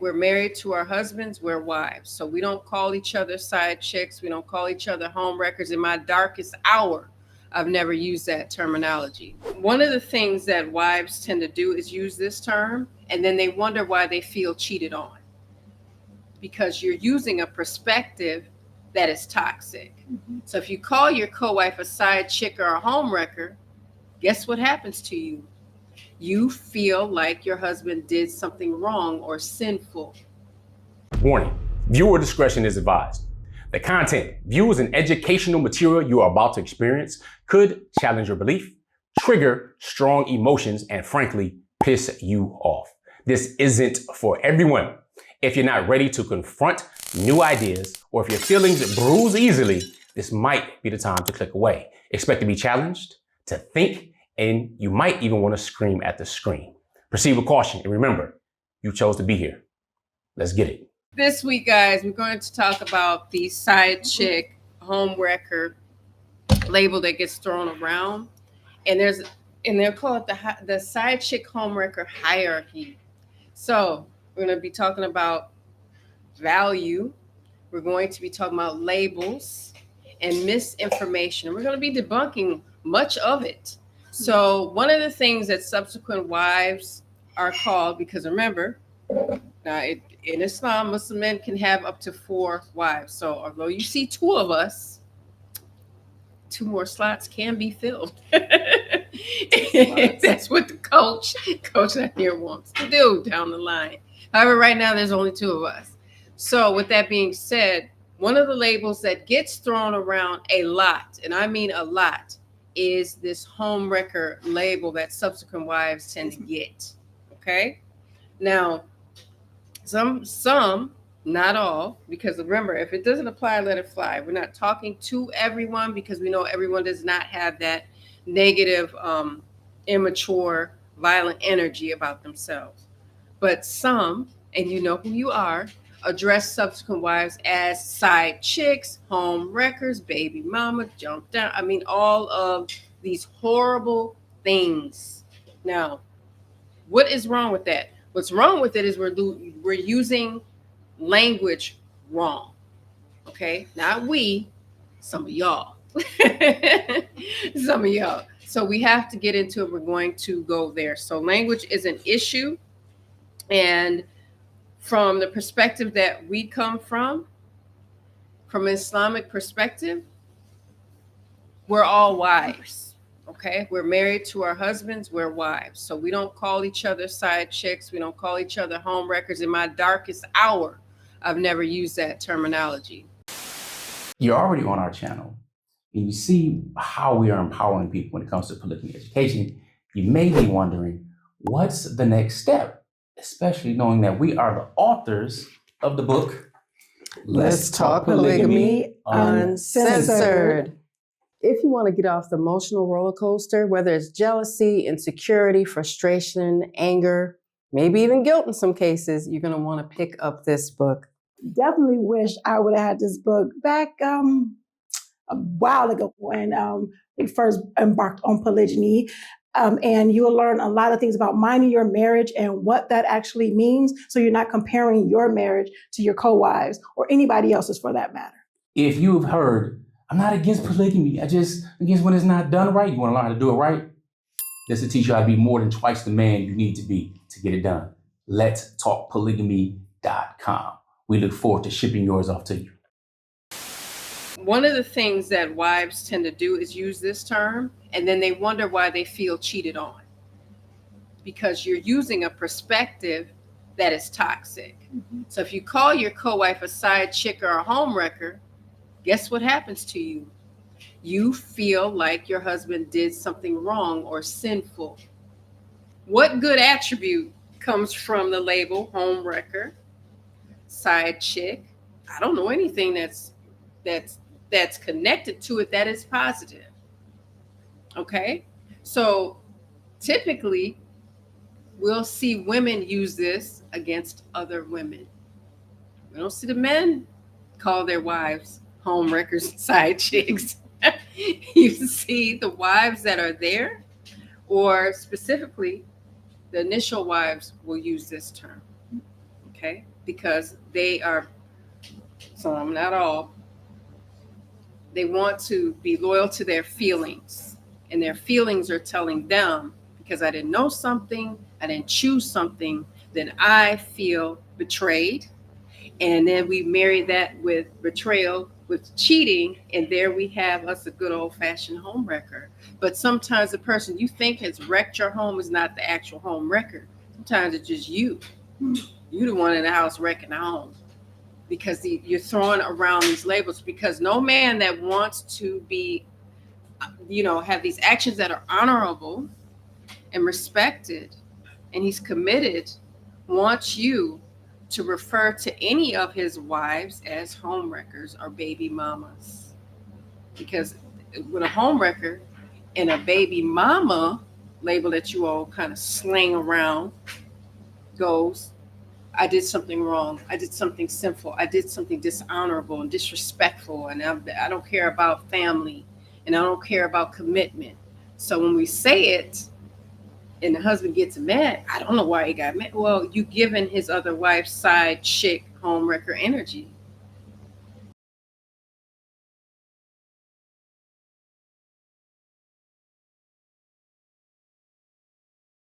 We're married to our husbands, we're wives. So we don't call each other side chicks. We don't call each other homewreckers. In my darkest hour, I've never used that terminology. One of the things that wives tend to do is use this term, and then they wonder why they feel cheated on. Because you're using a perspective that is toxic. So if you call your co-wife a side chick or a homewrecker, guess what happens to you? You feel like your husband did something wrong or sinful. Warning, viewer discretion is advised. The content, views, and educational material you are about to experience could challenge your belief, trigger strong emotions, and frankly, piss you off. This isn't for everyone. If you're not ready to confront new ideas, or if your feelings bruise easily, this might be the time to click away. Expect to be challenged, to think, and you might even want to scream at the screen. Proceed with caution, and remember, you chose to be here. Let's get it. This week, guys, we're going to talk about the side chick, homewrecker label that gets thrown around. And they'll call it the side chick homewrecker hierarchy. So we're going to be talking about value. We're going to be talking about labels and misinformation. We're going to be debunking much of it. So one of the things that subsequent wives are called, because remember, in Islam, Muslim men can have up to 4 wives. So although you see 2 of us, 2 more slots can be filled. That's what the Coach Nyla wants to do down the line. However, right now there's only 2 of us. So with that being said, one of the labels that gets thrown around a lot, and I mean a lot, is this homewrecker label that subsequent wives tend to get. Okay? Now, some, not all, because remember, if it doesn't apply, let it fly. We're not talking to everyone because we know everyone does not have that negative, immature, violent energy about themselves. But some, and you know who you are, address subsequent wives as side chicks, home wreckers, baby mama, jump down. I mean, all of these horrible things. Now, what is wrong with that? What's wrong with it is we're using language wrong. Okay? Not we, some of y'all. Some of y'all. So we have to get into it. We're going to go there. So language is an issue. And from the perspective that we come from an Islamic perspective, we're all wives. Okay, we're married to our husbands, we're wives. So we don't call each other side chicks. We don't call each other homewreckers. In my darkest hour, I've never used that terminology. You're already on our channel and you see how we are empowering people when it comes to polygamy education. You may be wondering, what's the next step? Especially knowing that we are the authors of the book, Let's Talk Polygamy Uncensored. If you want to get off the emotional roller coaster, whether it's jealousy, insecurity, frustration, anger, maybe even guilt in some cases, you're going to want to pick up this book. Definitely wish I would have had this book back a while ago when we first embarked on polygyny. And you will learn a lot of things about minding your marriage and what that actually means. So you're not comparing your marriage to your co-wives or anybody else's for that matter. If you've heard, I'm not against polygamy, I just against when it's not done right, you want to learn how to do it right? This will teach you how to be more than twice the man you need to be to get it done. Let's talk polygamy.com. We look forward to shipping yours off to you. One of the things that wives tend to do is use this term, and then they wonder why they feel cheated on. Because you're using a perspective that is toxic. So if you call your co-wife a side chick or a homewrecker, guess what happens to you? You feel like your husband did something wrong or sinful. What good attribute comes from the label homewrecker, side chick? I don't know anything that's connected to it that is positive. Okay? So typically, we'll see women use this against other women. We don't see the men call their wives homewreckers, side chicks. You see the wives that are there, or specifically, the initial wives will use this term. Okay? because they are, some, not all, they want to be loyal to their feelings. And their feelings are telling them, because I didn't know something, I didn't choose something, then I feel betrayed. And then we marry that with betrayal, with cheating, and there we have us a good old fashioned homewrecker. But sometimes the person you think has wrecked your home is not the actual home wrecker. Sometimes it's just you. You the one in the house wrecking the home, because you're throwing around these labels. Because no man that wants to be, have these actions that are honorable and respected, and he's committed, wants you to refer to any of his wives as homewreckers or baby mamas. Because with a homewrecker and a baby mama label that you all kind of slang around goes, I did something wrong, I did something sinful, I did something dishonorable and disrespectful, and I don't care about family, and I don't care about commitment. So when we say it and the husband gets mad, I don't know why he got mad. Well, you giving his other wife's side chick homewrecker energy.